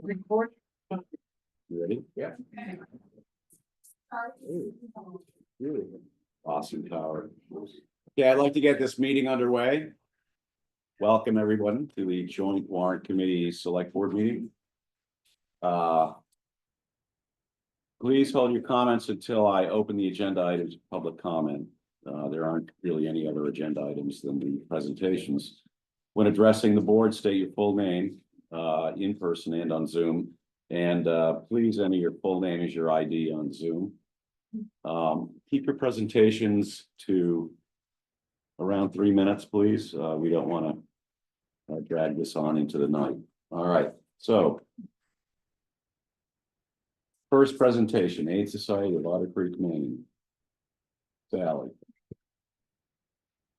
Report. You ready? Yeah. Really awesome power. Yeah, I'd like to get this meeting underway. Welcome everyone to the Joint Warrant Committee Select Board meeting. Please hold your comments until I open the agenda items of public comment. There aren't really any other agenda items than the presentations. When addressing the board, state your full name in person and on Zoom. And please enter your full name as your ID on Zoom. Keep your presentations to around 3 minutes, please. We don't want to drag this on into the night. All right, so first presentation, Aid Society of Otter Creek, Maine. Sally.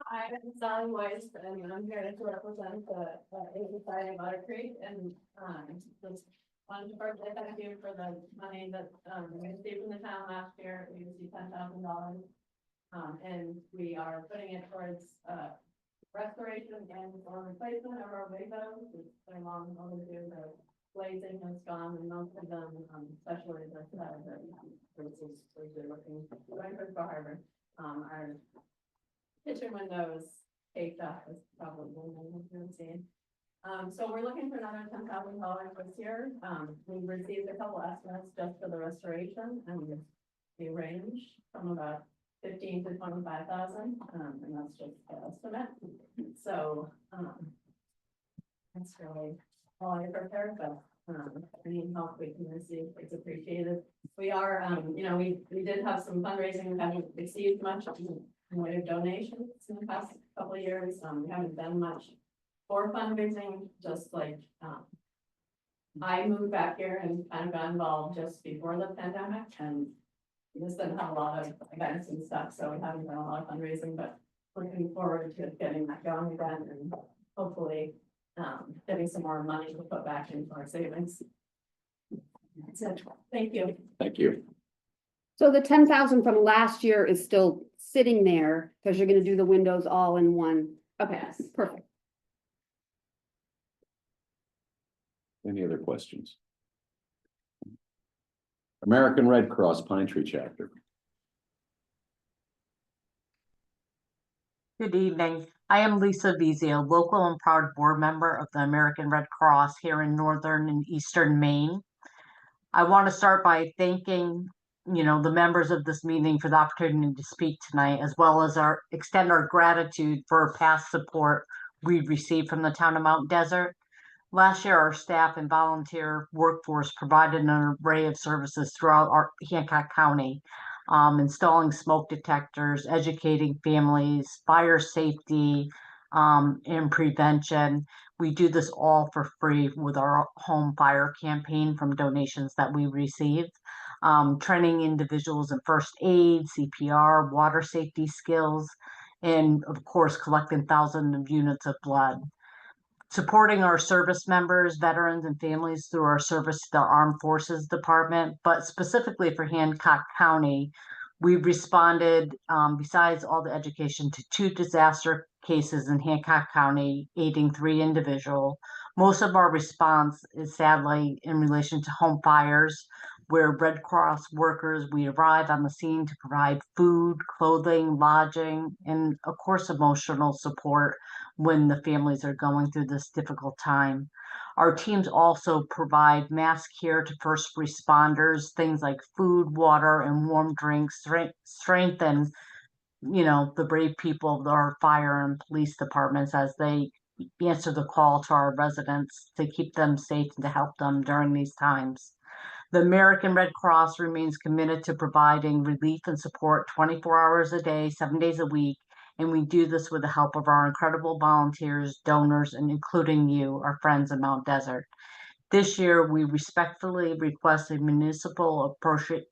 Hi, I'm Sally Weiss, and I'm here to represent the Aid Society of Otter Creek, and just wanted to first thank you for the money that we received from the town last year. We received $10,000, and we are putting it towards restoration and or replacement of our windows. It's been long overdue. The glazing has gone, and most of them, especially the versus looking Frankfurt Harbor, our kitchen windows caked up is probably what you've seen. So we're looking for another $10,000 this year. We received a couple estimates just for the restoration, and we range from about 15 to 25,000, and that's just an estimate. So that's really all I prepared, but any help we can receive is appreciated. We are, we did have some fundraising. We haven't received much in the way of donations in the past couple of years. We haven't done much for fundraising, just like I moved back here and kind of got involved just before the pandemic, and we just didn't have a lot of events and stuff, so we haven't done a lot of fundraising, but looking forward to getting that going again and hopefully getting some more money to put back into our savings. That's it. Thank you. Thank you. So the 10,000 from last year is still sitting there because you're gonna do the windows all in one. Okay, Yes. perfect. Any other questions? American Red Cross Pine Tree Chapter. Good evening. I am Lisa Vizio, local and proud board member of the American Red Cross here in northern and eastern Maine. I want to start by thanking, the members of this meeting for the opportunity to speak tonight, as well as extend our gratitude for past support we've received from the town of Mount Desert. Last year, our staff and volunteer workforce provided an array of services throughout our Hancock County, installing smoke detectors, educating families, fire safety, and prevention. We do this all for free with our home fire campaign from donations that we received. Training individuals in first aid, CPR, water safety skills, and of course, collecting thousands of units of blood. Supporting our service members, veterans, and families through our service to the Armed Forces Department, but specifically for Hancock County, we responded, besides all the education, to 2 disaster cases in Hancock County, aiding 3 individuals. Most of our response is sadly in relation to home fires, where Red Cross workers, we arrive on the scene to provide food, clothing, lodging, and of course, emotional support when the families are going through this difficult time. Our teams also provide mass care to first responders, things like food, water, and warm drinks, strengthen, the brave people of our fire and police departments as they answer the call to our residents to keep them safe and to help them during these times. The American Red Cross remains committed to providing relief and support 24 hours a day, 7 days a week, and we do this with the help of our incredible volunteers, donors, and including you, our friends in Mount Desert. This year, we respectfully request a municipal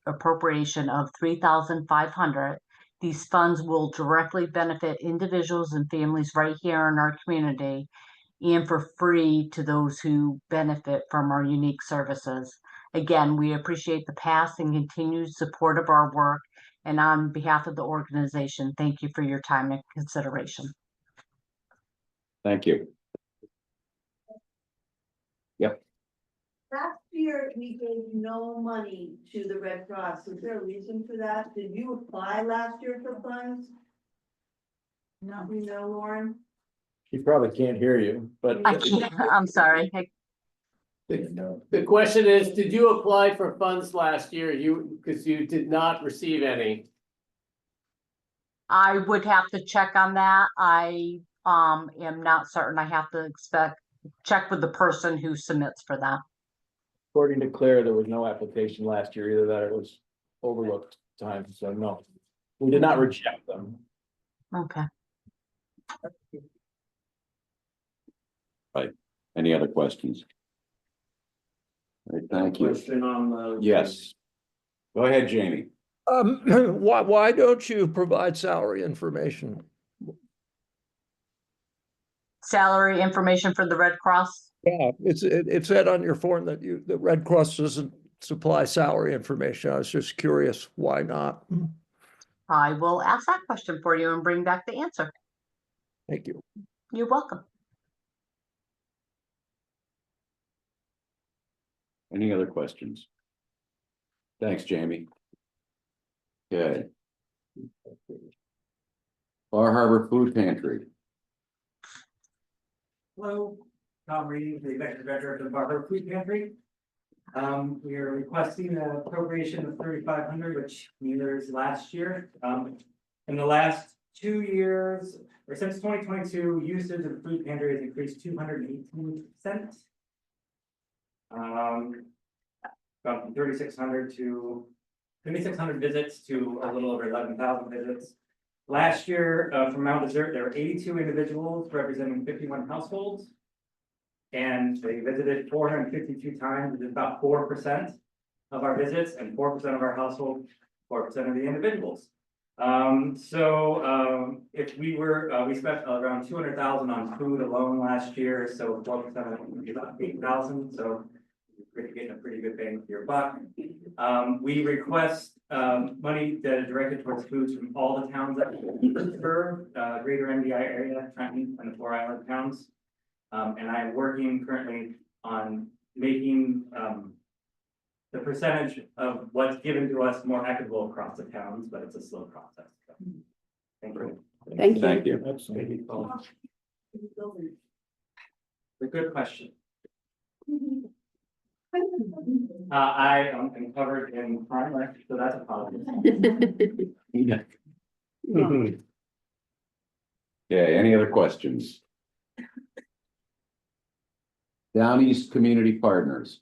appropriation of $3,500. These funds will directly benefit individuals and families right here in our community, and for free to those who benefit from our unique services. Again, we appreciate the past and continued support of our work. And on behalf of the organization, thank you for your time and consideration. Thank you. Yep. year we gave no money to the Red Cross. Is there a reason for that? Did you apply last year for funds? No. You know, Lauren? She probably can't hear you, but I can't, I'm sorry. the question is, did you apply for funds last year? Because you did not receive any. I would have to check on that. I am not certain. I have to check with the person who submits for that. According to Claire, there was no application last year, either that it was overlooked time, so no. We did not reject them. Okay. Any other questions? All right, thank you. Question on the. Yes. Go ahead, Jamie. Why don't you provide salary information? Salary information for the Red Cross? Yeah, it said on your form that the Red Cross doesn't supply salary information. I was just curious, why not? I will ask that question for you and bring back the answer. Thank you. You're welcome. Any other questions? Thanks, Jamie. Okay. Bar Harbor Food Pantry. Hello, Tom Reed, the executive director of the Bar Harbor Food Pantry. We are requesting an appropriation of $3,500, which neither is last year. In the last 2 years, or since 2022, usage of the food pantry has increased 218%. Gone from 3,600 visits to a little over 11,000 visits. Last year, from Mount Desert, there were 82 individuals representing 51 households. And they visited 452 times, which is about 4% of our visits and 4% of our household, 4% of the individuals. If we were, we spent around 200,000 on food alone last year, so 12% of it would be about 8,000. So you're getting a pretty good bang for your buck. We request money that is directed towards foods from all the towns that we serve, greater MDI area, Trenton, and the 4 island towns. And I'm working currently on making the percentage of what's given to us more equitable across the towns, but it's a slow process. So, thank you. Thank you. Thank you. Absolutely. A good question. I am covered in primer, so that's a positive. Yeah. Okay, any other questions? Down East Community Partners.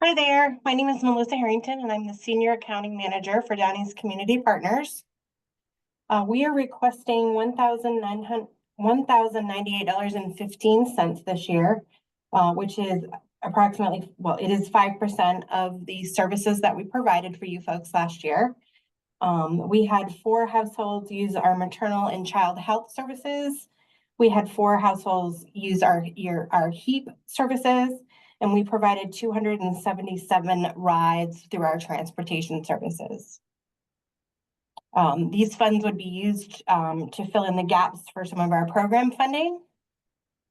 Hi there, my name is Melissa Harrington and I'm the Senior Accounting Manager for Downey's Community Partners. We are requesting $1,098.15 this year, which is approximately, well, it is 5% of the services that we provided for you folks last year. We had 4 households use our maternal and child health services. We had 4 households use our HEAP services, and we provided 277 rides through our transportation services. These funds would be used to fill in the gaps for some of our program funding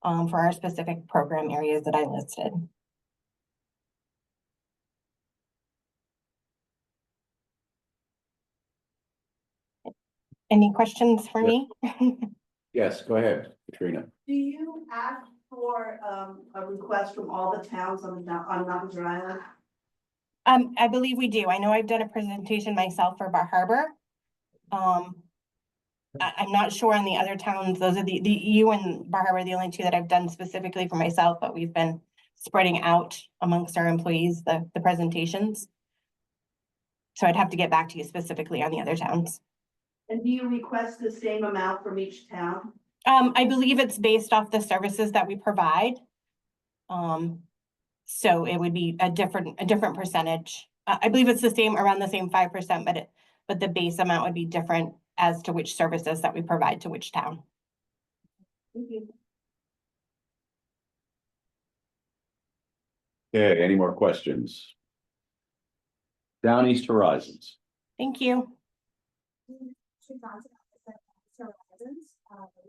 for our specific program areas that I listed. Any questions for me? Yes, go ahead, Katrina. Do you ask for a request from all the towns on Mount Desert Island? I believe we do. I know I've done a presentation myself for Bar Harbor. I'm not sure on the other towns. Those are you and Bar Harbor are the only 2 that I've done specifically for myself, but we've been spreading out amongst our employees the presentations. So I'd have to get back to you specifically on the other towns. And do you request the same amount from each town? I believe it's based off the services that we provide. So it would be a different percentage. I believe it's the same, around the same 5%, but the base amount would be different as to which services that we provide to which town. Thank you. Okay, any more questions? Down East Horizons. Thank you.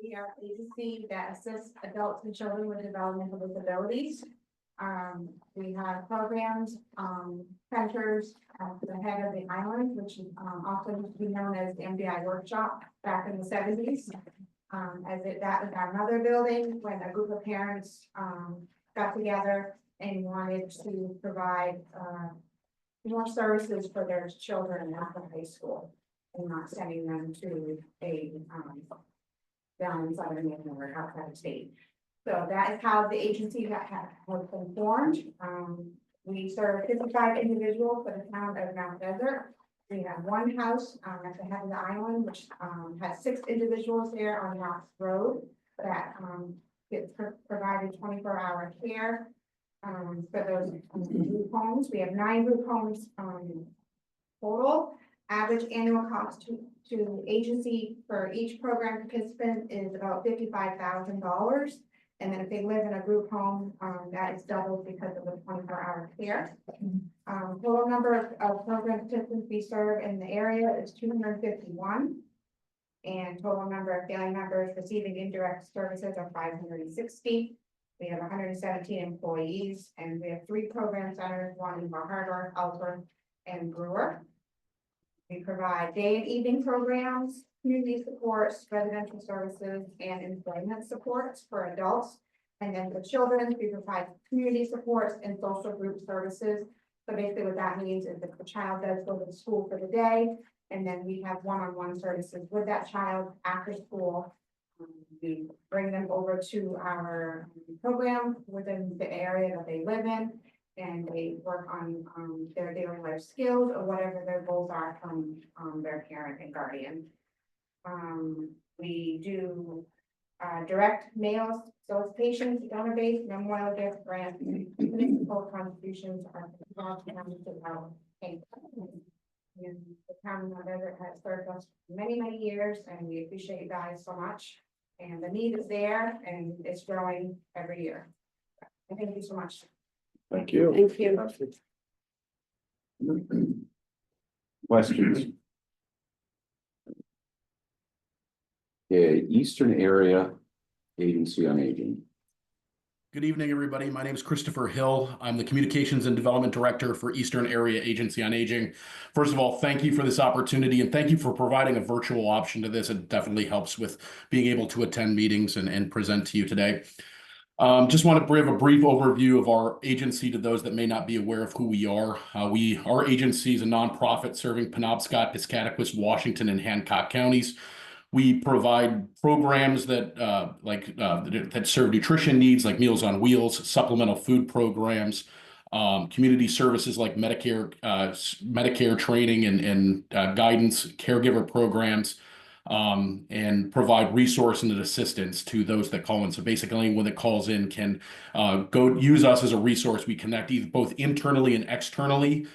We are an agency that assists adults and children with developmental disabilities. We have programs, centers at the head of the island, which also used to be known as the MDI workshop back in the seventies. That was another building when a group of parents, got together and wanted to provide, more services for their children after high school and not sending them to a, down in southern Maine or outside of state. So that is how the agency has been formed. We serve 55 individuals for the town of Mount Desert. We have one house at the head of the island, which has 6 individuals there on Knox Road that gets provided 24-hour care for those group homes. We have 9 group homes total. Average annual cost to agency for each program participant is about $55,000. And then if they live in a group home, that is doubled because of the 24-hour care. Total number of program participants we serve in the area is 251. And total number of family members receiving indirect services are 560. We have 117 employees, and we have 3 program centers, one in Bar Harbor, Ellsworth, and Brewer. We provide day and evening programs, community supports, residential services, and employment supports for adults. And then for children, we provide community supports and social group services. So basically what that means is that the child does go to school for the day, and then we have one-on-one services with that child after school. We bring them over to our program within the area that they live in, and they work on their daily life skills or whatever their goals are from their parent and guardian. We do direct mail solicitations, donor-based, memorial gift grants, municipal contributions are about and the town of Mount Desert has served us for many, many years, and we appreciate you guys so much. And the need is there, and it's growing every year. And thank you so much. Thank you. Thank you. Questions? Okay, Eastern Area Agency on Aging. Good evening, everybody. My name is Christopher Hill. I'm the Communications and Development Director for Eastern Area Agency on Aging. First of all, thank you for this opportunity, and thank you for providing a virtual option to this. It definitely helps with being able to attend meetings and present to you today. Just want to give a brief overview of our agency to those that may not be aware of who we are. Our agency is a nonprofit serving Penobscot, Piscataquis, Washington, and Hancock counties. We provide programs that that serve nutrition needs like Meals on Wheels, supplemental food programs, community services like Medicare training and guidance, caregiver programs, and provide resource and assistance to those that call in. So basically anyone that calls in can go use us as a resource. We connect both internally and externally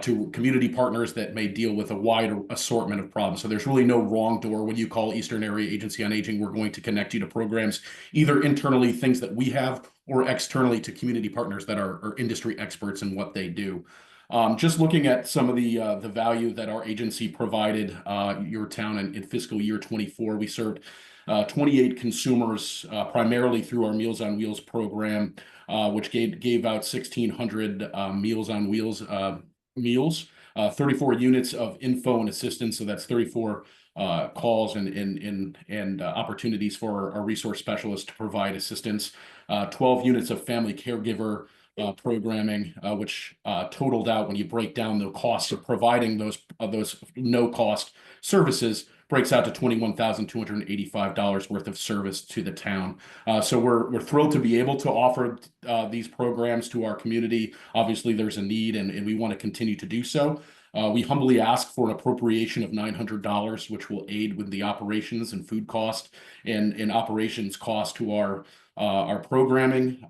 to community partners that may deal with a wide assortment of problems. So there's really no wrong door. When you call Eastern Area Agency on Aging, we're going to connect you to programs, either internally, things that we have, or externally to community partners that are industry experts in what they do. Just looking at some of the value that our agency provided your town in fiscal year 24, we served 28 consumers primarily through our Meals on Wheels program, which gave out 1,600 Meals on Wheels meals, 34 units of info and assistance. So that's 34 calls and opportunities for our resource specialists to provide assistance, 12 units of family caregiver programming, which totaled out, when you break down the costs of providing those no-cost services, breaks out to $21,285 worth of service to the town. So we're thrilled to be able to offer these programs to our community. Obviously, there's a need, and we want to continue to do so. We humbly ask for an appropriation of $900, which will aid with the operations and food cost and operations cost to our programming.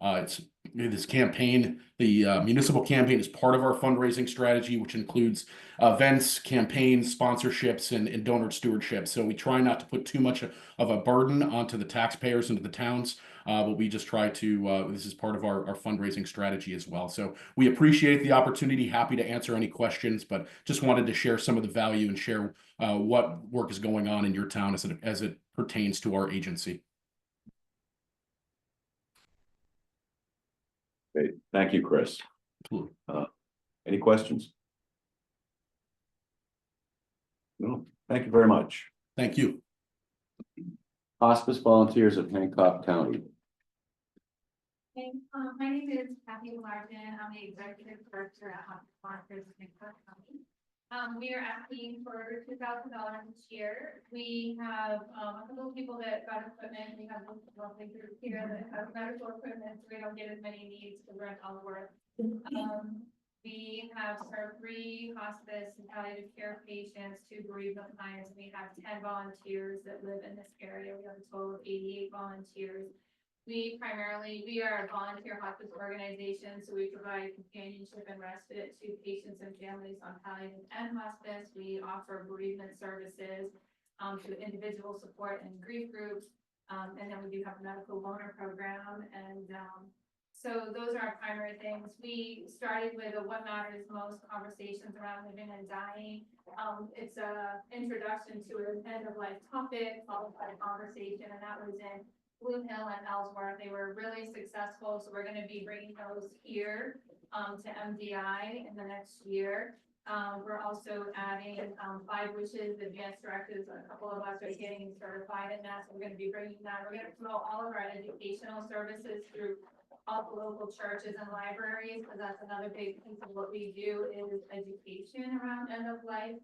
This campaign, the municipal campaign, is part of our fundraising strategy, which includes events, campaigns, sponsorships, and donor stewardship. So we try not to put too much of a burden onto the taxpayers and to the towns, but we just try to, this is part of our fundraising strategy as well. So we appreciate the opportunity, happy to answer any questions, but just wanted to share some of the value and share what work is going on in your town as it pertains to our agency. Great. Thank you, Chris. Absolutely. Any questions? No, thank you very much. Thank you. Hospice volunteers of Hancock County. Okay, my name is Kathy Martin. I'm the executive director at Hospice in Hancock County. We are asking for $2,000 this year. We have a couple of people that got equipment. We have a lovely group here that have medical equipment, so we don't get as many needs to rent all the work. We have served 3 hospice and palliative care patients, 2 bereavement clients. We have 10 volunteers that live in this area. We have a total of 88 volunteers. We are a volunteer hospice organization, so we provide companionship and respite to patients and families on palliative and hospice. We offer bereavement services to individual support and grief groups. And then we do have a medical loaner program. And so those are our primary things. We started with a what matters most conversations around living and dying. It's a introduction to an end of life topic followed by a conversation, and that was in Blue Hill and Ellsworth. They were really successful, so we're going to be bringing those here to MDI in the next year. We're also adding 5 Wishes Advanced Directives. A couple of us are getting certified in that, so we're going to be bringing that. We're going to promote all of our educational services through all the local churches and libraries, because that's another big piece of what we do is education around end of life.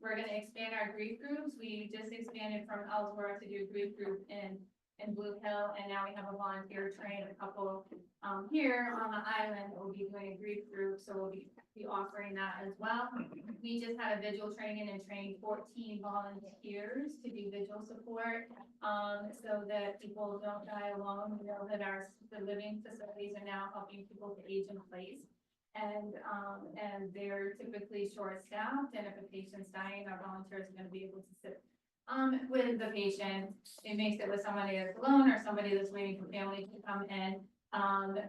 We're going to expand our grief groups. We just expanded from Ellsworth to do grief group in Blue Hill, and now we have a volunteer trained a couple here on the island. We'll be doing a grief group, so we'll be offering that as well. We just had a vigil training and trained 14 volunteers to do vigil support, so that people don't die alone. We know that the living facilities are now helping people to age in place. And they're typically short-staffed, and if a patient's dying, our volunteers are going to be able to sit with the patient. It makes it with somebody that's alone or somebody that's waiting for family to come in,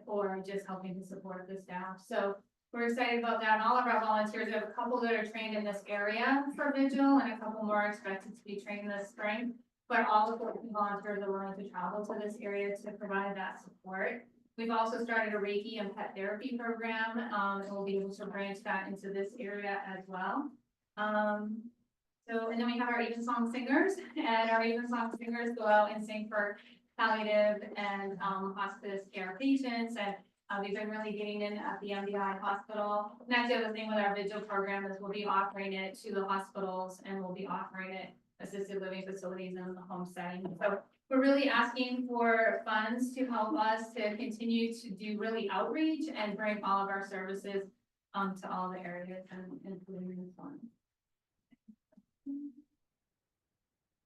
or just helping to support the staff. So we're excited about that. And all of our volunteers, we have a couple that are trained in this area for vigil, and a couple more expected to be trained this spring. But all of the volunteers are willing to travel to this area to provide that support. We've also started a Reiki and pet therapy program, and we'll be able to branch that into this area as well. And then we have our Evensong singers, and our Evensong singers go out and sing for palliative and hospice care patients, and they've been really getting in at the MDI hospital. And that's the other thing with our vigil program is we'll be offering it to the hospitals, and we'll be offering it assisted living facilities and the home setting. So we're really asking for funds to help us to continue to do really outreach and bring all of our services to all the areas and including this one.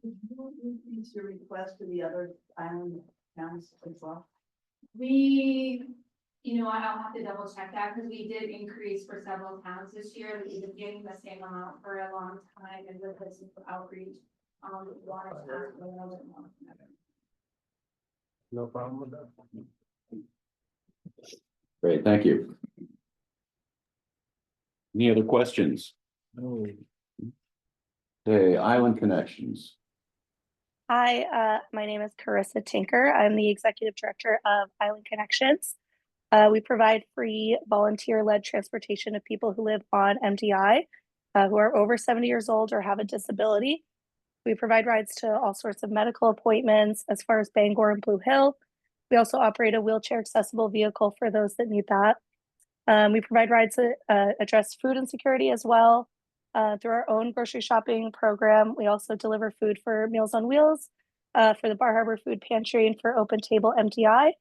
Did you increase your request to the other island towns as well? I'll have to double check that because we did increase for several towns this year. We've been getting the same amount for a long time, and with this outreach, No problem with that. Great, thank you. Any other questions? No. Okay, Island Connections. Hi, my name is Carissa Tinker. I'm the executive director of Island Connections. We provide free volunteer-led transportation to people who live on MDI, who are over 70 years old or have a disability. We provide rides to all sorts of medical appointments as far as Bangor and Blue Hill. We also operate a wheelchair accessible vehicle for those that need that. We provide rides that address food insecurity as well. Through our own grocery shopping program, we also deliver food for Meals on Wheels, for the Bar Harbor Food Pantry, and for Open Table MDI.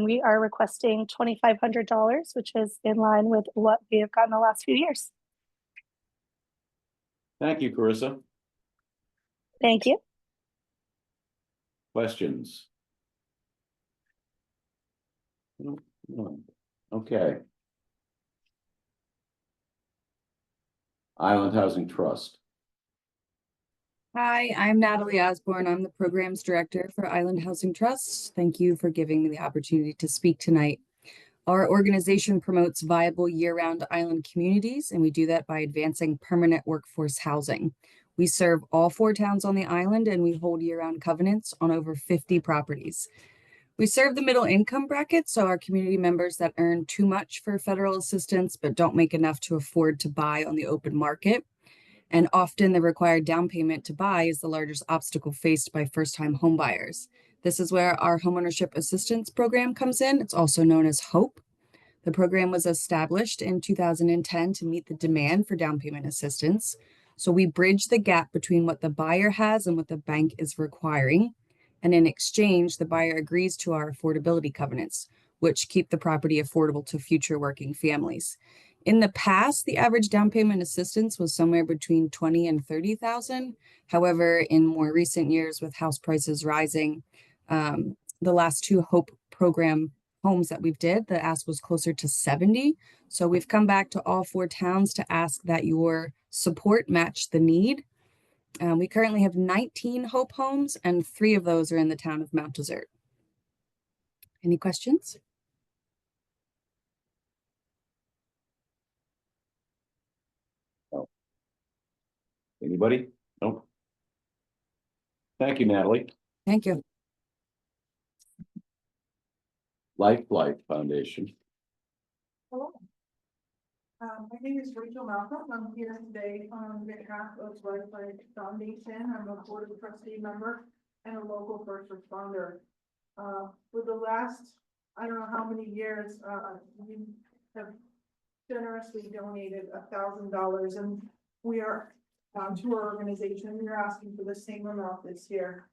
We are requesting $2,500, which is in line with what we have gotten the last few years. Thank you, Carissa. Thank you. Questions? No. Okay. Island Housing Trust. Hi, I'm Natalie Osborne. I'm the programs director for Island Housing Trust. Thank you for giving me the opportunity to speak tonight. Our organization promotes viable year-round island communities, and we do that by advancing permanent workforce housing. We serve all 4 towns on the island, and we hold year-round covenants on over 50 properties. We serve the middle income bracket, so our community members that earn too much for federal assistance but don't make enough to afford to buy on the open market. And often the required down payment to buy is the largest obstacle faced by first-time homebuyers. This is where our homeownership assistance program comes in. It's also known as HOPE. The program was established in 2010 to meet the demand for down payment assistance. So we bridge the gap between what the buyer has and what the bank is requiring. And in exchange, the buyer agrees to our affordability covenants, which keep the property affordable to future working families. In the past, the average down payment assistance was somewhere between 20 and 30,000. However, in more recent years, with house prices rising, the last two HOPE program homes that we've did, the ask was closer to 70. So we've come back to all 4 towns to ask that your support match the need. We currently have 19 HOPE homes, and 3 of those are in the town of Mount Desert. Any questions? Anybody? No? Thank you, Natalie. Thank you. Life Foundation. Hello. My name is Rachel Malcolm. I'm here today on behalf of Life Foundation. I'm a board of trustee member and a local first responder. For the last, I don't know how many years, we have generously donated $1,000, and we are to our organization. We are asking for the same amount this year.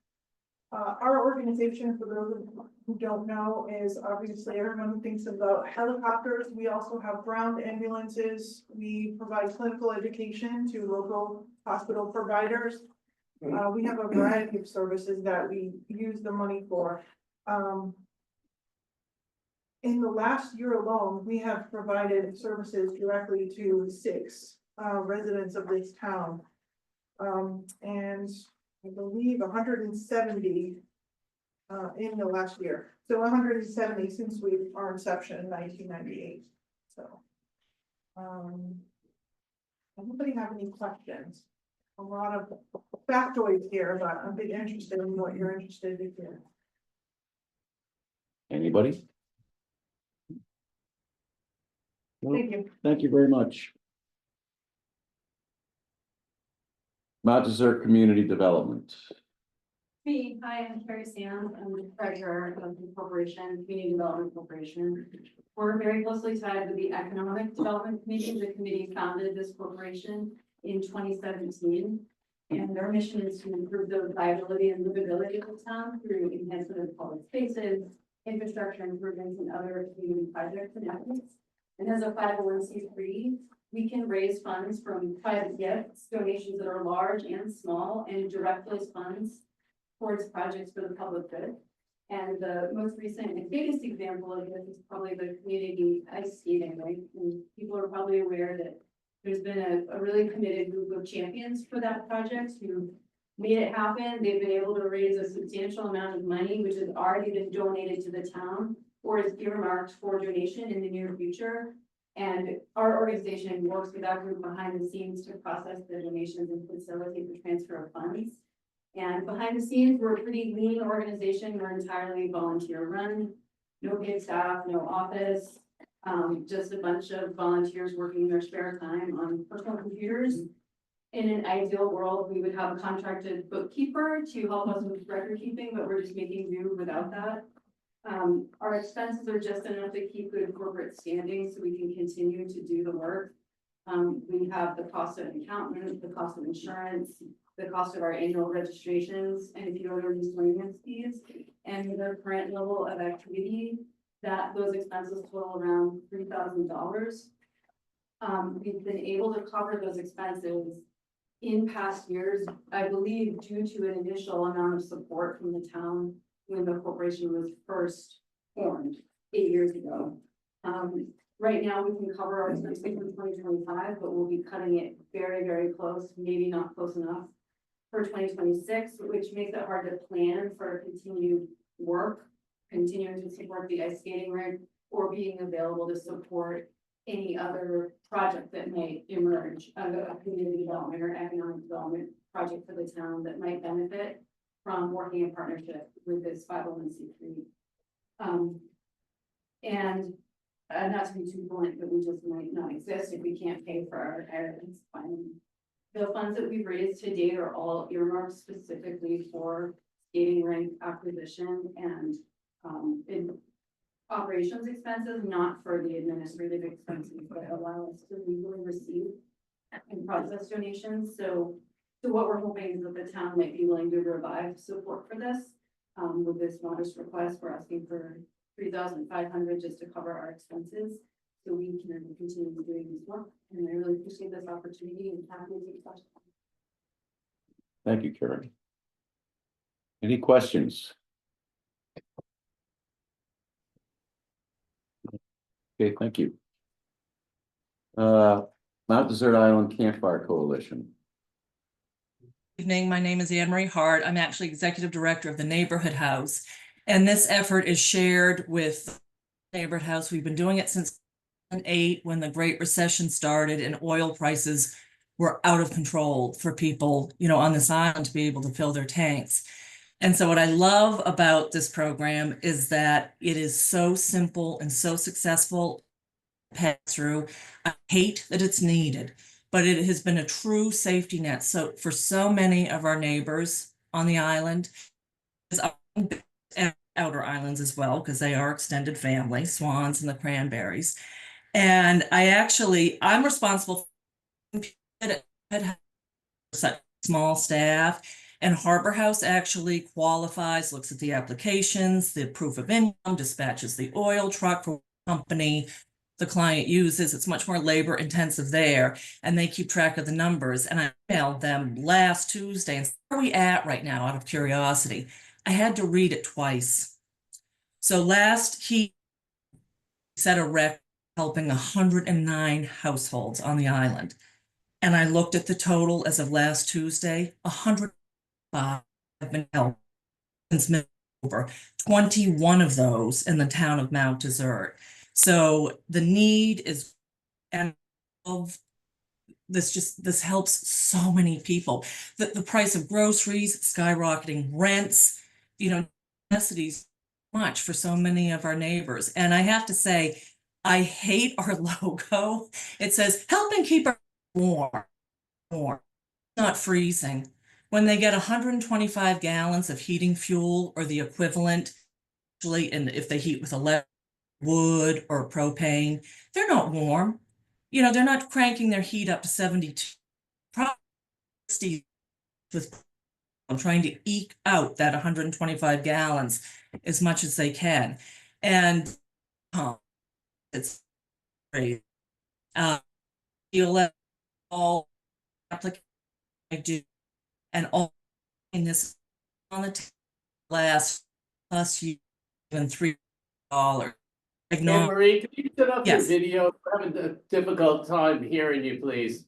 Our organization, for those who don't know, is obviously everyone thinks about helicopters. We also have ground ambulances. We provide clinical education to local hospital providers. We have a variety of services that we use the money for. In the last year alone, we have provided services directly to 6 residents of this town. And I believe 170 in the last year. So 170 since our inception in 1998. So, anybody have any questions? A lot of factoids here, but I'm big interested in what you're interested in here. Anybody? No? Thank you. Thank you very much. Mount Desert Community Development. Me, hi, I'm Carrie Sands. I'm the treasurer of the corporation, Community Development Corporation. We're very closely tied with the Economic Development Committee. The committee founded this corporation in 2017. And their mission is to improve the viability and livability of the town through enhancement of public spaces, infrastructure improvements, and other community projects and efforts. And as a 501c3, we can raise funds from private gifts, donations that are large and small, and direct those funds towards projects for the public good. And the most recent and biggest example of this is probably the community ice skating, right? And people are probably aware that there's been a really committed group of champions for that project who made it happen. They've been able to raise a substantial amount of money, which has already been donated to the town or is earmarked for donation in the near future. And our organization works with that group behind the scenes to process the donations and facilitate the transfer of funds. And behind the scenes, we're a pretty lean organization. We're entirely volunteer run, no paid staff, no office, just a bunch of volunteers working in their spare time on personal computers. In an ideal world, we would have a contracted bookkeeper to help us with record keeping, but we're just making do without that. Our expenses are just enough to keep good corporate standing so we can continue to do the work. We have the cost of an accountant, the cost of insurance, the cost of our annual registrations, and if you order miscellaneous fees, and the current level of activity, that those expenses total around $3,000. We've been able to cover those expenses in past years, I believe, due to an initial amount of support from the town when the corporation was first formed 8 years ago. Right now, we can cover our expenses in 2025, but we'll be cutting it very, very close, maybe not close enough for 2026, which makes it hard to plan for continued work, continuing to support the ice skating rink, or being available to support any other project that may emerge, a community development or economic development project for the town that might benefit from working in partnership with this 501c3 And not to be too blunt, but we just might not exist if we can't pay for our errands. The funds that we've raised to date are all earmarked specifically for skating rink acquisition and in operations expenses, not for the administrative expenses that allow us to legally receive and process donations. So what we're hoping is that the town might be willing to revive support for this. With this modest request, we're asking for $3,500 just to cover our expenses, so we can continue doing this work. And I really appreciate this opportunity and happy to take questions. Thank you, Karen. Any questions? Okay, thank you. Mount Desert Island Campfire Coalition. Evening, my name is Anne Marie Hart. I'm actually Executive Director of the Neighborhood House. And this effort is shared with Neighborhood House. We've been doing it since 2008 when the Great Recession started and oil prices were out of control for people, on this island to be able to fill their tanks. And so what I love about this program is that it is so simple and so successful pass through. I hate that it's needed, but it has been a true safety net. So for so many of our neighbors on the island, and outer islands as well, because they are extended family, Swans and the Cranberries. And I'm responsible for such small staff, and Harbor House actually qualifies, looks at the applications, the proof of income, dispatches the oil truck for company the client uses. It's much more labor intensive there, and they keep track of the numbers. And I emailed them last Tuesday and said, where are we at right now, out of curiosity? I had to read it twice. So he set a record helping 109 households on the island. And I looked at the total as of last Tuesday, 105 have been helped since mid-October, 21 of those in the town of Mount Desert. So the need is, and this helps so many people. The price of groceries, skyrocketing rents, necessities much for so many of our neighbors. And I have to say, I hate our logo. It says, helping keep our warm, not freezing. When they get 125 gallons of heating fuel or the equivalent, and if they heat with electric, wood or propane, they're not warm. They're not cranking their heat up to 72, probably 60 with trying to eke out that 125 gallons as much as they can. And it's great. You'll let all applicants I do, and all in this on the last plus you even $3. Hey, Marie, can you set up your Yes. video? I'm having a difficult time hearing you, please.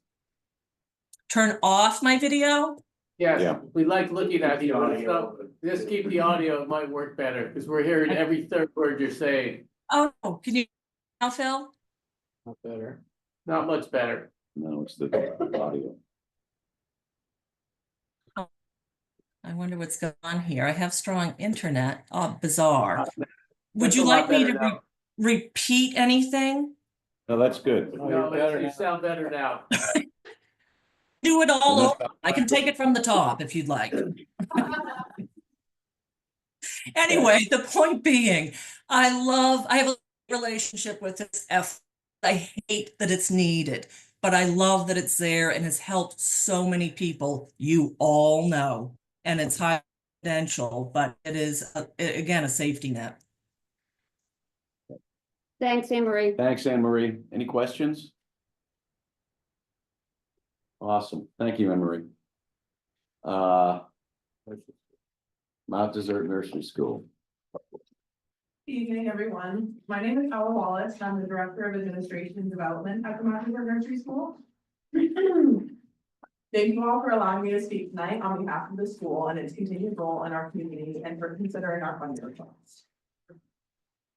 Turn off my video? Yes, Yeah. we like looking at you, so just keep the audio, it might work better, because we're hearing every third word you're saying. Oh, can you now, Phil? Not better, not much better. No, it's the audio. I wonder what's going on here. I have strong internet. Oh, bizarre. Would That's you a lot like me better to now. repeat anything? No, that's good. No, you sound better now. Do it all over. I can take it from the top if you'd like. Anyway, the point being, I have a relationship with this effort. I hate that it's needed, but I love that it's there and has helped so many people, you all know. And it's highly confidential, but it is, again, a safety net. Thanks, Anne Marie. Thanks, Anne Marie. Any questions? Awesome. Thank you, Anne Marie. Mount Desert Nursery School. Good evening, everyone. My name is Ella Wallace. I'm the Director of Administration and Development at the Mount Desert Nursery School. Thank you all for allowing me to speak tonight on behalf of the school and its continued role in our community and for considering our funding request.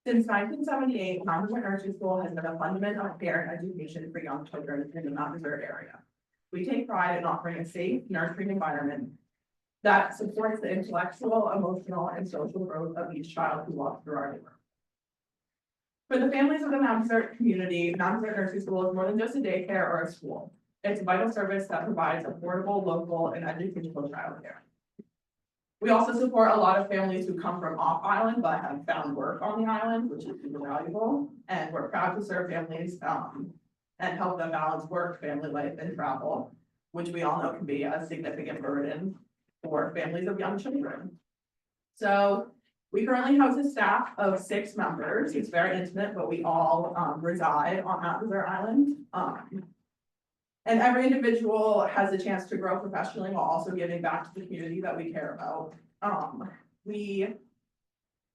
Since 1978, Mount Desert Nursery School has been a fundament of care and education for young children in the Mount Desert area. We take pride in offering a safe, nurturing environment that supports the intellectual, emotional, and social growth of each child who walks through our neighborhood. For the families of the Mount Desert community, Mount Desert Nursery School is more than just a daycare or a school. It's a vital service that provides affordable, local, and educational childcare. We also support a lot of families who come from off island but have found work on the island, which is super valuable. And we're proud to serve families and help them balance work, family life, and travel, which we all know can be a significant burden for families of young children. So we currently house a staff of 6 members. It's very intimate, but we all reside on Mount Desert Island. And every individual has a chance to grow professionally while also giving back to the community that we care about.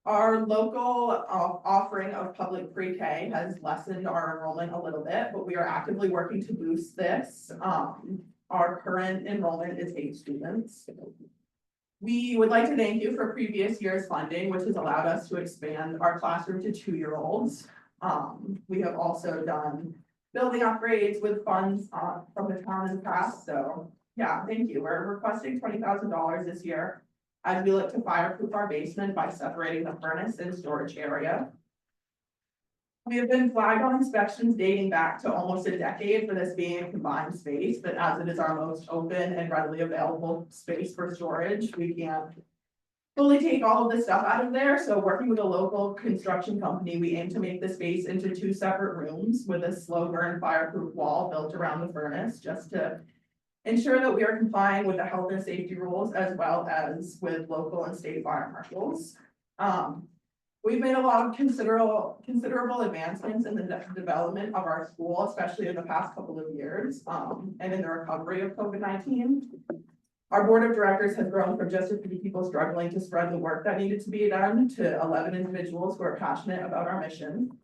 Our local offering of public pre-K has lessened our enrollment a little bit, but we are actively working to boost this. Our current enrollment is 8 students. We would like to thank you for previous year's funding, which has allowed us to expand our classroom to 2-year-olds. We have also done building upgrades with funds from the town in the past, so yeah, thank you. We're requesting $20,000 this year as we look to fireproof our basement by separating the furnace and storage area. We have been flagged on inspections dating back to almost a decade for this being a combined space, but as it is our most open and readily available space for storage, we can't fully take all of the stuff out of there. So working with a local construction company, we aim to make the space into 2 separate rooms with a slow burn fireproof wall built around the furnace, just to ensure that we are complying with the health and safety rules as well as with local and state fire marshals. We've made a lot of considerable advancements in the development of our school, especially in the past couple of years, and in the recovery of COVID-19. Our board of directors has grown from just a few people struggling to spread the work that needed to be done to 11 individuals who are passionate about our mission.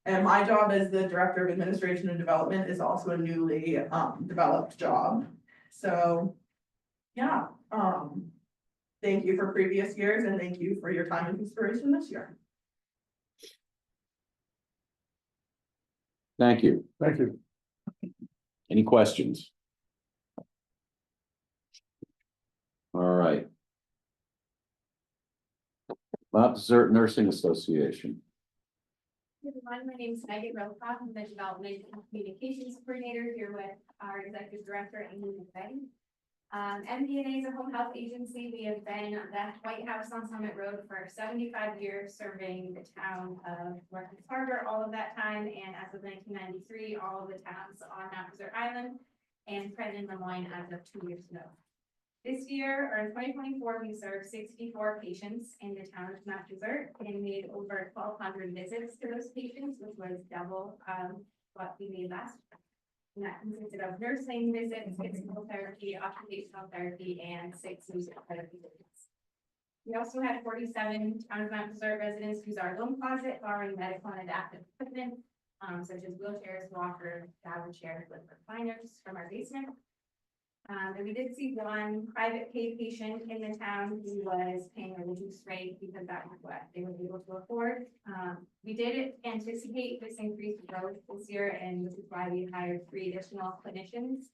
And my job as the Director of Administration and Development is also a newly developed job. So, yeah, thank you for previous years and thank you for your time and consideration this year. Thank you. Thank you. Any questions? All right. Mount Desert Nursing Association. Everyone, my name is Megan Rokoff. I'm the Development and Communications Coordinator here with our Executive Director, Amy McVeigh. MDNA is a home health agency. We have been at the White House on Summit Road for 75 years, serving the town of North Harbor all of that time. And as of 1993, all of the towns on Mount Desert Island and Trenton and Lemoyne as of 2 years ago. This year, or in 2024, we served 64 patients in the town of Mount Desert and made over 1,200 visits to those patients, which was double what we made last year. And that consisted of nursing visits, physical therapy, occupational therapy, and 6 music therapy visits. We also had 47 town of Mount Desert residents use our loan closet, borrowing medical and adaptive equipment, such as wheelchairs, walkers, shower chairs, with recliners from our basement. And we did see 1 private pay patient in the town who was paying a reduced rate because that was what they were able to afford. We did anticipate this increased growth this year, and this is why we hired 3 additional clinicians,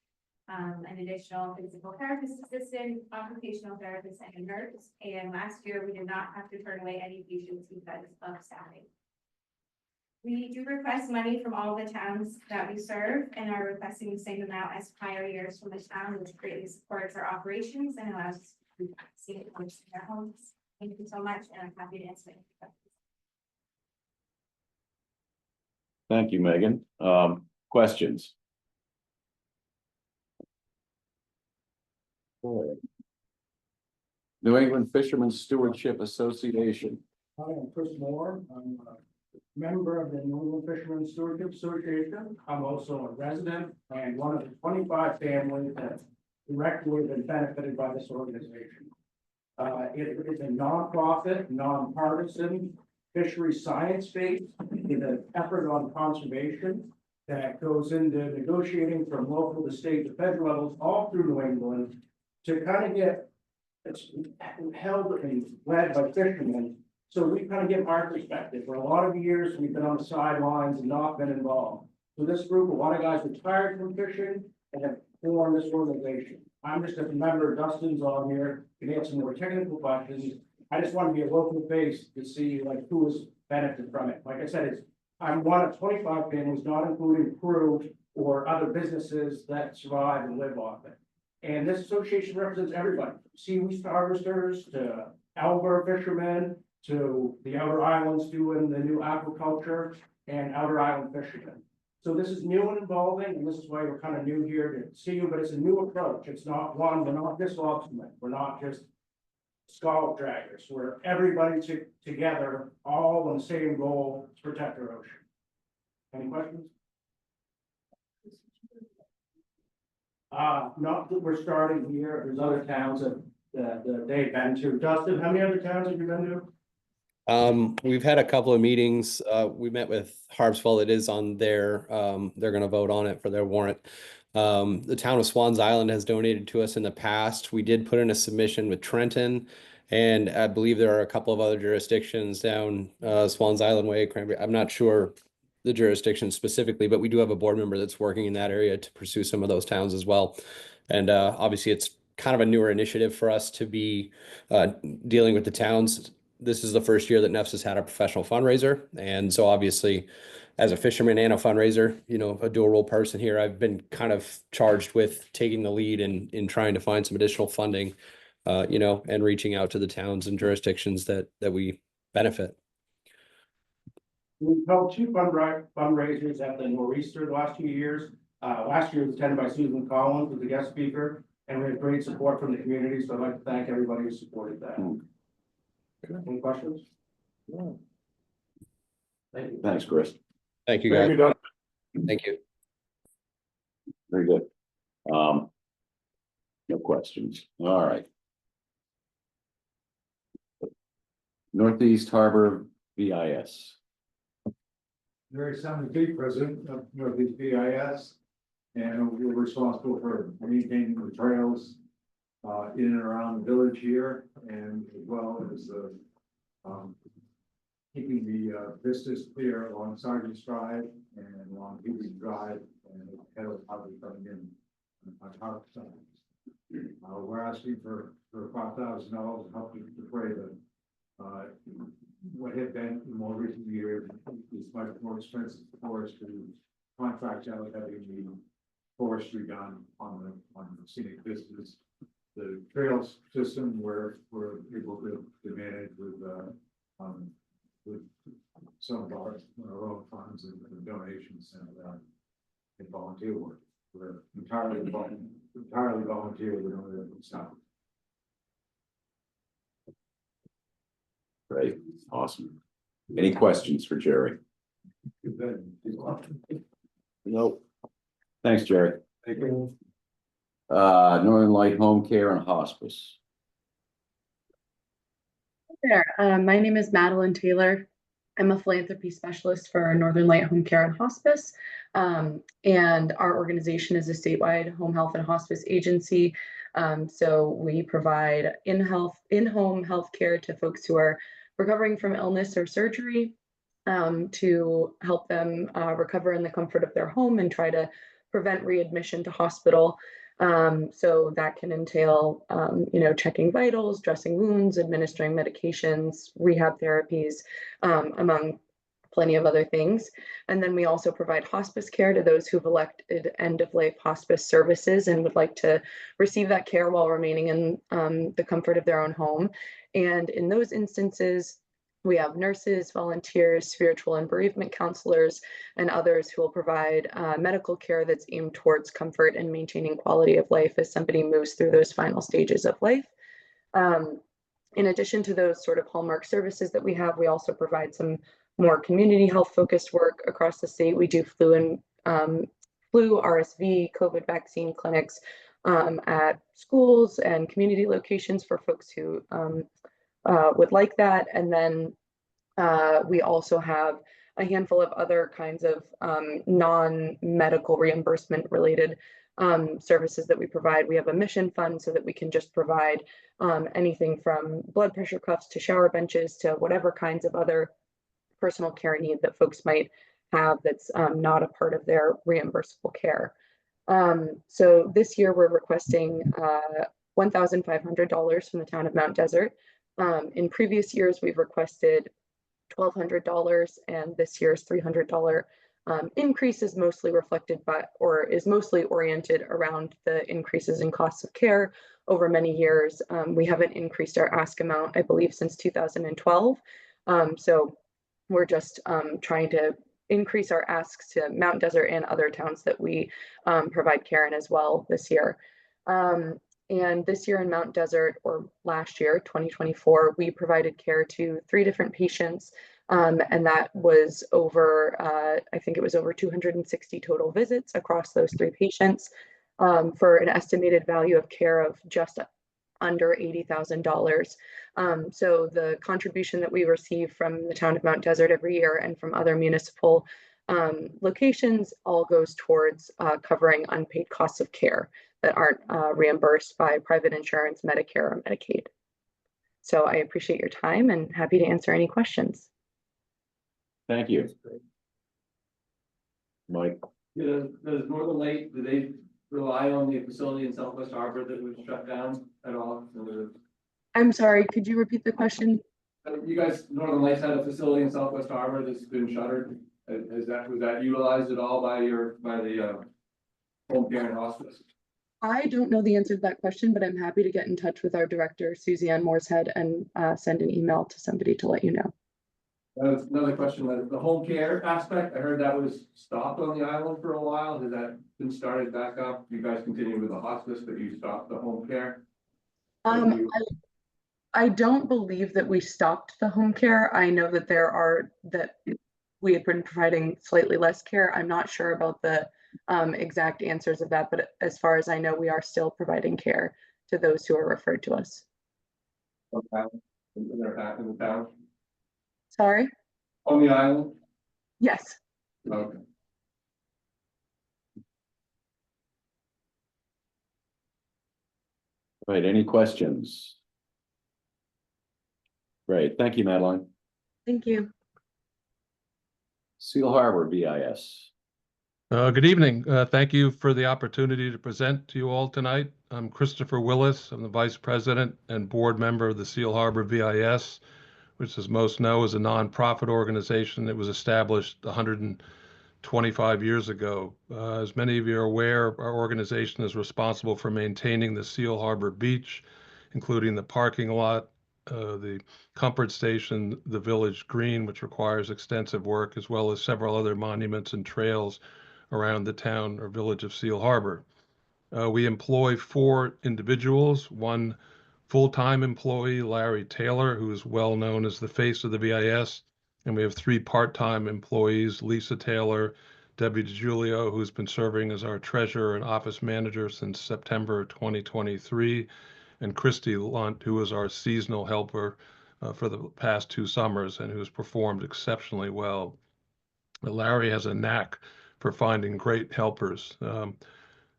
an additional physical therapist assistant, occupational therapist, and a nurse. And last year, we did not have to turn away any patients because of staffing. We do request money from all the towns that we serve and are requesting the same amount as prior years from the town, which greatly supports our operations and allows us to see it in their homes. Thank you so much, and I'm happy to answer any questions. Thank you, Megan. Questions? New England Fishermen's Stewardship Association. Hi, I'm Chris Moore. I'm a member of the New England Fishermen Stewardship Association. I'm also a resident and one of the 25 families that directly have been benefited by this organization. It is a nonprofit, nonpartisan fishery science-based with an effort on conservation that goes into negotiating from local to state to federal levels all through New England to kind of get it's held and led by fishermen. So we kind of give our perspective. For a lot of years, we've been on the sidelines and not been involved. So this group, a lot of guys retired from fishing and have formed this organization. I'm just a member, Dustin's on here, can answer more technical questions. I just want to be a local face to see like who has benefited from it. Like I said, it's I'm one of 25 families, not including crew or other businesses that survive and live off it. And this association represents everybody, seaweed harvesters to algar fishermen, to the outer islands doing the new aquaculture and outer island fishermen. So this is new and involving, and this is why we're kind of new here to see you, but it's a new approach. It's not one, we're not just lobstermen, we're not just scallop draggers, we're everybody together, all on the same goal to protect our ocean. Any questions? Not that we're starting here, there's other towns that they've been to. Dustin, how many other towns have you been to? We've had a couple of meetings. We met with Harpswell. It is on their, they're gonna vote on it for their warrant. The town of Swans Island has donated to us in the past. We did put in a submission with Trenton. And I believe there are a couple of other jurisdictions down Swans Island Way, Cranberry. I'm not sure the jurisdiction specifically, but we do have a board member that's working in that area to pursue some of those towns as well. And obviously it's kind of a newer initiative for us to be dealing with the towns. This is the first year that NEFS has had a professional fundraiser. And so obviously as a fisherman and a fundraiser, you know, a dual role person here, I've been kind of charged with taking the lead in trying to find some additional funding, you know, and reaching out to the towns and jurisdictions that we benefit. We've held two fundraisers at the Nor'easter the last 2 years. Last year was attended by Susan Collins as the guest speaker, and we had great support from the community. So I'd like to thank everybody who supported that. Any questions? No. Thank you. Thanks, Chris. Thank you, guys. Thank you. Very good. No questions. All right. Northeast Harbor VIS. Larry Summerby, president of Northeast BIS, and we're responsible for maintaining the trails in and around the village here, and as well as keeping the vistas clear along Sergeant's Drive and along Peter's Drive and ahead of probably coming in on top side. We're asking for $5,000 to help to defray the what had been in more recent years is much more expensive for us to contract out having the forestry done on the scenic vistas. The trails system we're able to manage with some of our own funds and donations and volunteer work. We're entirely volunteer. We don't have any staff. Great, awesome. Any questions for Jerry? Nope. Thanks, Jerry. Thank you. Northern Light Home Care and Hospice. There, my name is Madeline Taylor. I'm a philanthropy specialist for Northern Light Home Care and Hospice. And our organization is a statewide home health and hospice agency. So we provide in-home health care to folks who are recovering from illness or surgery, to help them recover in the comfort of their home and try to prevent readmission to hospital. So that can entail, checking vitals, dressing wounds, administering medications, rehab therapies, among plenty of other things. And then we also provide hospice care to those who've elected end-of-life hospice services and would like to receive that care while remaining in the comfort of their own home. And in those instances, we have nurses, volunteers, spiritual and bereavement counselors, and others who will provide medical care that's aimed towards comfort and maintaining quality of life as somebody moves through those final stages of life. In addition to those sort of hallmark services that we have, we also provide some more community health focused work across the state. We do flu, RSV, COVID vaccine clinics at schools and community locations for folks who would like that. And then we also have a handful of other kinds of non-medical reimbursement related services that we provide. We have a mission fund so that we can just provide anything from blood pressure cuffs to shower benches to whatever kinds of other personal care need that folks might have that's not a part of their reimbursable care. So this year we're requesting $1,500 from the town of Mount Desert. In previous years, we've requested $1,200, and this year's $300 increase is mostly reflected by, or is mostly oriented around the increases in costs of care over many years. We haven't increased our ask amount, I believe, since 2012. So we're just trying to increase our asks to Mount Desert and other towns that we provide care in as well this year. And this year in Mount Desert, or last year, 2024, we provided care to 3 different patients. And that was over, I think it was over 260 total visits across those 3 patients, for an estimated value of care of just under $80,000. So the contribution that we receive from the town of Mount Desert every year and from other municipal locations all goes towards covering unpaid costs of care that aren't reimbursed by private insurance, Medicare, or Medicaid. So I appreciate your time and happy to answer any questions. Thank you. Mike? Does Northern Light, do they rely on the facility in Southwest Harbor that was shut down at all? I'm sorry, could you repeat the question? You guys, Northern Lights had a facility in Southwest Harbor that's been shuttered. Was that utilized at all by the home care and hospice? I don't know the answer to that question, but I'm happy to get in touch with our director, Susie Ann Mooreshead, and send an email to somebody to let you know. Another question, the home care aspect, I heard that was stopped on the island for a while. Has that been started back up? You guys continue with the hospice, but you stopped the home care? I don't believe that we stopped the home care. I know that that we have been providing slightly less care. I'm not sure about the exact answers of that, but as far as I know, we are still providing care to those who are referred to us. Okay. They're back in the town? Sorry? On the island? Yes. Okay. Right, any questions? Great, thank you, Madeline. Thank you. Seal Harbor, BIS. Good evening. Thank you for the opportunity to present to you all tonight. I'm Christopher Willis. I'm the Vice President and Board Member of the Seal Harbor VIS, which as most know is a nonprofit organization that was established 125 years ago. As many of you are aware, our organization is responsible for maintaining the Seal Harbor Beach, including the parking lot, the Comfort Station, the Village Green, which requires extensive work, as well as several other monuments and trails around the town or village of Seal Harbor. We employ 4 individuals, one full-time employee, Larry Taylor, who is well known as the face of the VIS, and we have 3 part-time employees, Lisa Taylor, Debbie DiGiulio, who's been serving as our treasurer and office manager since September 2023, and Christy Lunt, who is our seasonal helper for the past 2 summers and who's performed exceptionally well. Larry has a knack for finding great helpers.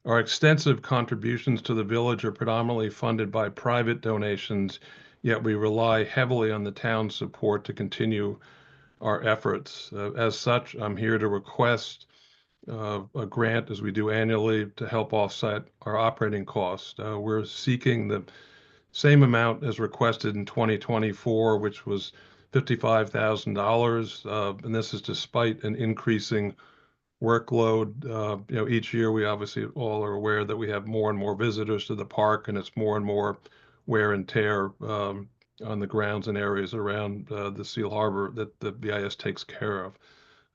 Our extensive contributions to the village are predominantly funded by private donations, yet we rely heavily on the town's support to continue our efforts. As such, I'm here to request a grant, as we do annually, to help offset our operating costs. We're seeking the same amount as requested in 2024, which was $55,000, and this is despite an increasing workload. Each year we obviously all are aware that we have more and more visitors to the park, and it's more and more wear and tear on the grounds and areas around the Seal Harbor that the BIS takes care of.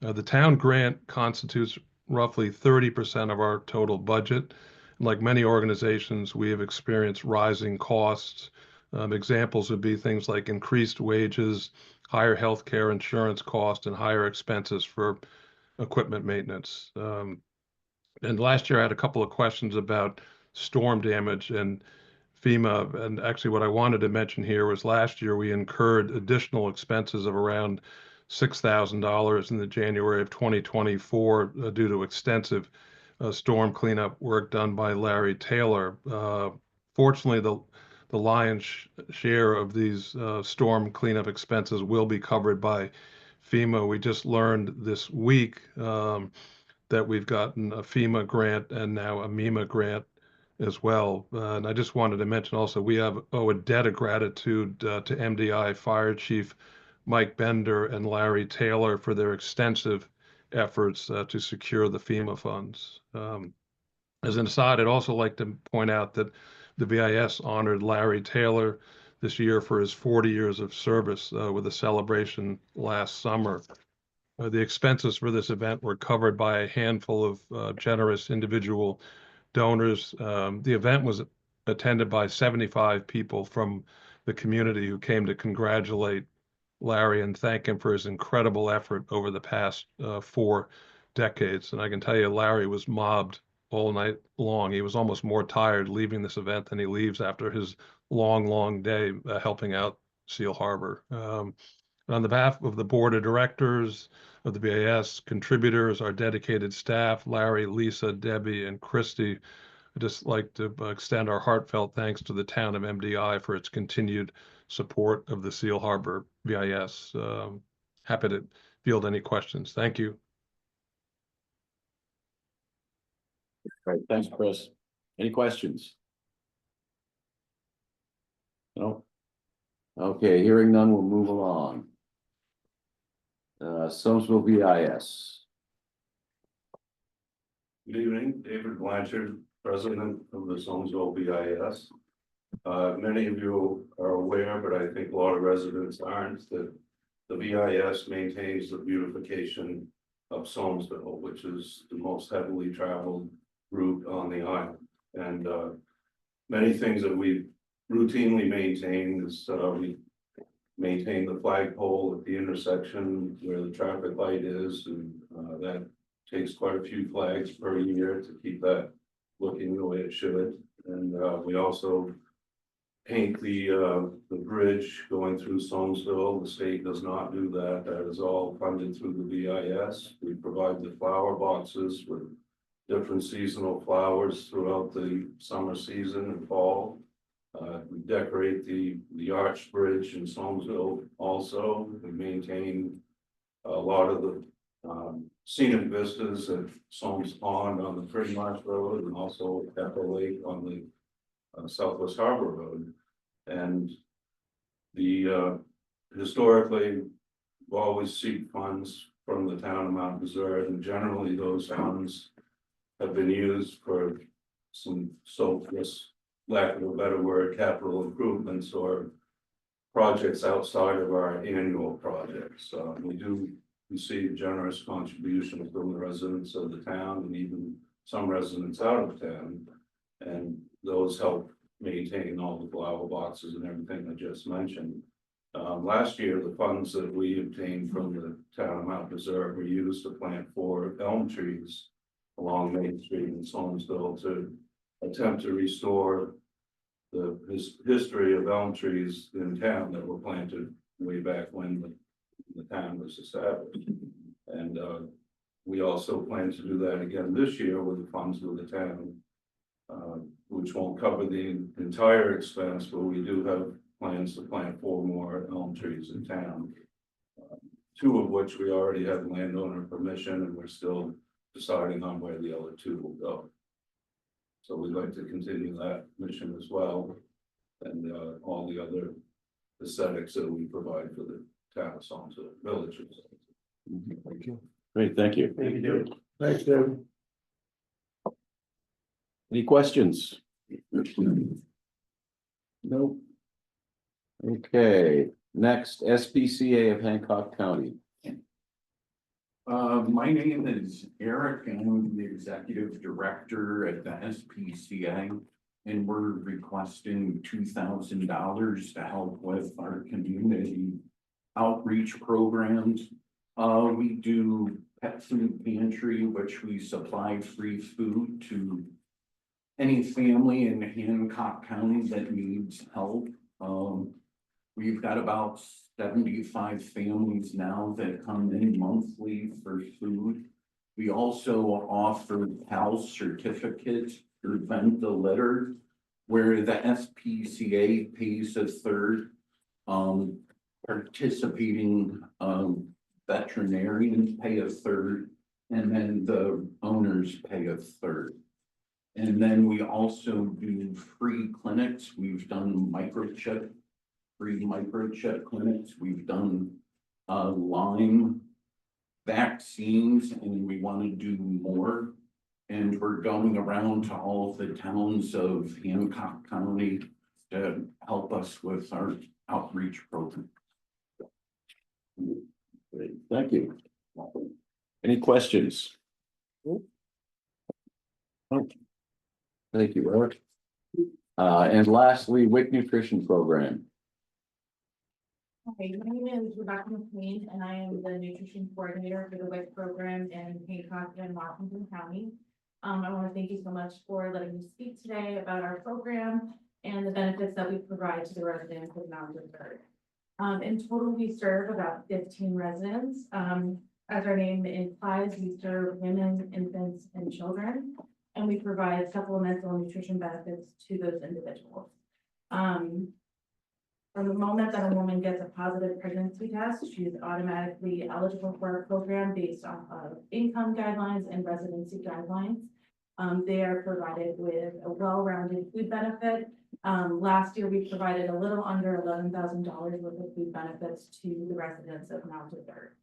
The town grant constitutes roughly 30% of our total budget. Like many organizations, we have experienced rising costs. Examples would be things like increased wages, higher healthcare insurance costs, and higher expenses for equipment maintenance. And last year I had a couple of questions about storm damage and FEMA. And actually what I wanted to mention here was last year we incurred additional expenses of around $6,000 in the January of 2024 due to extensive storm cleanup work done by Larry Taylor. Fortunately, the lion's share of these storm cleanup expenses will be covered by FEMA. We just learned this week that we've gotten a FEMA grant and now a MEMA grant as well. And I just wanted to mention also, we owe a debt of gratitude to MDI Fire Chief Mike Bender and Larry Taylor for their extensive efforts to secure the FEMA funds. As an aside, I'd also like to point out that the BIS honored Larry Taylor this year for his 40 years of service with a celebration last summer. The expenses for this event were covered by a handful of generous individual donors. The event was attended by 75 people from the community who came to congratulate Larry and thank him for his incredible effort over the past 4 decades. And I can tell you, Larry was mobbed all night long. He was almost more tired leaving this event than he leaves after his long day helping out Seal Harbor. On the behalf of the board of directors of the BAS, contributors, our dedicated staff, Larry, Lisa, Debbie, and Christy, I'd just like to extend our heartfelt thanks to the town of MDI for its continued support of the Seal Harbor BIS. Happy to field any questions. Thank you. Great, thanks, Chris. Any questions? No? Okay, hearing none, we'll move along. Somersville BIS. Good evening, David Blanchard, President of the Somersville BIS. Many of you are aware, but I think a lot of residents aren't, that the BIS maintains the beautification of Somersville, which is the most heavily traveled route on the island. And many things that we routinely maintain is we maintain the flagpole at the intersection where the traffic light is, and that takes quite a few flags per year to keep that looking the way it should. And we also paint the bridge going through Somersville. The state does not do that. That is all funded through the BIS. We provide the flower boxes with different seasonal flowers throughout the summer season and fall. We decorate the arch bridge in Somersville also. We maintain a lot of the scenic vistas at Somes Pond on the Pretty Marsh Road, and also Echo Lake on the Southwest Harbor Road. And the historically, we always seek funds from the town of Mount Desert, and generally those funds have been used for some, so this lack of a better word, capital improvements or projects outside of our annual projects. We do receive generous contributions from the residents of the town and even some residents out of town. And those help maintain all the flower boxes and everything I just mentioned. Last year, the funds that we obtained from the town of Mount Desert were used to plant 4 elm trees along Main Street in Somersville to attempt to restore the history of elm trees in town that were planted way back when the town was established. And we also plan to do that again this year with the funds of the town, which won't cover the entire expense, but we do have plans to plant 4 more elm trees in town. 2 of which we already have landowner permission, and we're still deciding on where the other 2 will go. So we'd like to continue that mission as well, and all the other aesthetics that we provide for the town of Somersville villages. Thank you. Great, thank you. Thank you, David. Thanks, David. Any questions? Nope. Okay, next, SPCA of Hancock County. My name is Eric, and I'm the executive director at the SPCA, and we're requesting $2,000 to help with our community outreach programs. We do pet food pantry, which we supply free food to any family in Hancock County that needs help. We've got about 75 families now that come in monthly for food. We also offer PAL certificates to prevent the litter, where the SPCA pays a third. Participating veterinarians pay a third, and then the owners pay a third. And then we also do free clinics. We've done free microchip clinics. We've done Lyme vaccines, and we want to do more. And we're going around to all of the towns of Hancock County to help us with our outreach program. Great, thank you. Any questions? Oh, thank you, Eric. And lastly, WIC Nutrition Program. Okay, my name is Rebecca McQueen, and I am the nutrition coordinator for the WIC program in Hancock and Washington County. I want to thank you so much for letting me speak today about our program and the benefits that we provide to the residents of Mount Desert. In total, we serve about 15 residents. As our name implies, we serve women, infants, and children, and we provide supplemental nutrition benefits to those individuals. From the moment that a woman gets a positive pregnancy test, she is automatically eligible for our program based off of income guidelines and residency guidelines. They are provided with a well-rounded food benefit. Last year, we provided a little under $11,000 worth of food benefits to the residents of Mount Desert.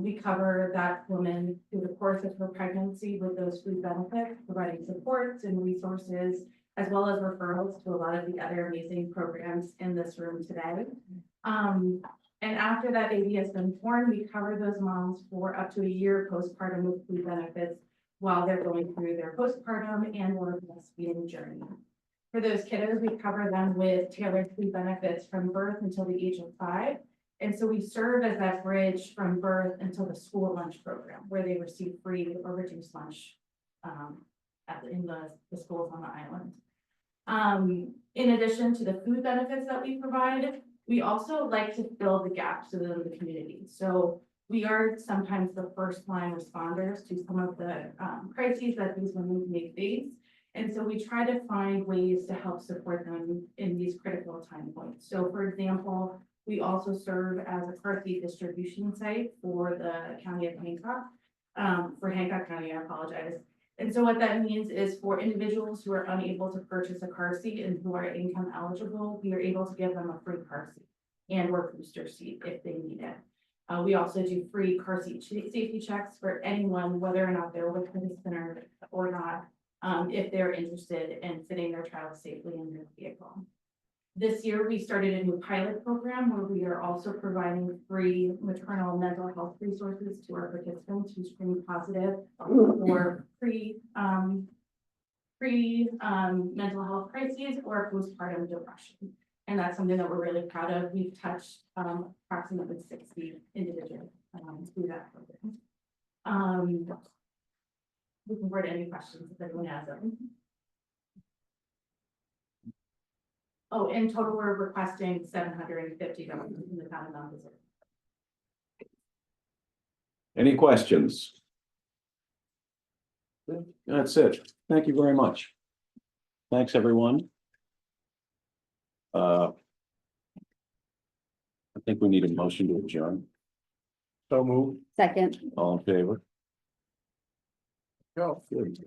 We cover that woman through the course of her pregnancy with those food benefits, providing supports and resources, as well as referrals to a lot of the other amazing programs in this room today. And after that baby has been born, we cover those moms for up to a year postpartum with food benefits while they're going through their postpartum and or breastfeeding journey. For those kiddos, we cover them with tailored food benefits from birth until the age of 5. And so we serve as that bridge from birth until the school lunch program, where they receive free or reduced lunch in the schools on the island. In addition to the food benefits that we provide, we also like to fill the gaps within the community. So we are sometimes the first line responders to some of the crises that these women may face. And so we try to find ways to help support them in these critical time points. So for example, we also serve as a car seat distribution site for the county of Hancock, for Hancock County, I apologize. And so what that means is for individuals who are unable to purchase a car seat and who are income eligible, we are able to give them a free car seat and or booster seat if they need it. We also do free car seat safety checks for anyone, whether or not they're with participant or not, if they're interested in fitting their child safely in their vehicle. This year, we started a new pilot program where we are also providing free maternal mental health resources to our participants who screen positive for mental health crises or postpartum depression. And that's something that we're really proud of. We've touched approximately 60 individuals through that program. Looking forward to any questions if anyone has them. Oh, in total, we're requesting $750 in the town of Mount Desert. Any questions? That's it. Thank you very much. Thanks, everyone. I think we need a motion to adjourn. So moved. Second. All in favor? Go. Good.